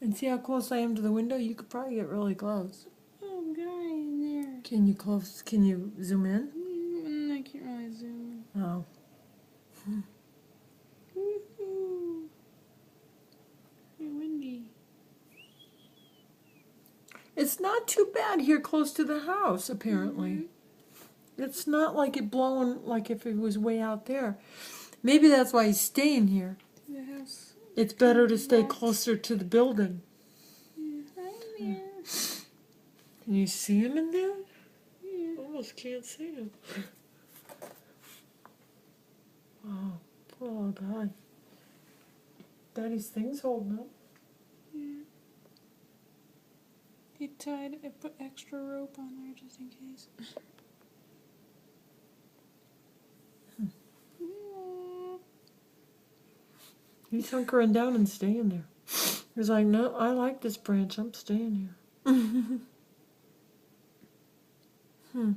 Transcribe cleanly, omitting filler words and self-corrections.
And see how close I am to the window? You could probably get really close. Oh, guy in there. Can you close? Can you zoom in? I can't really zoom. Oh. Woohoo! Hey, windy. It's not too bad here close to the house, apparently. It's not like it blowing like if it was way out there. Maybe that's why he's staying here. The house. It's better to stay closer to the building. Yeah, hi there. Can you see him in there? Yeah. Almost can't see him. Oh, poor little guy. Daddy's thing's holding up. Yeah. He put extra rope on there just in case. He's hunkering down and staying there. He's like, no, I like this branch. I'm staying here.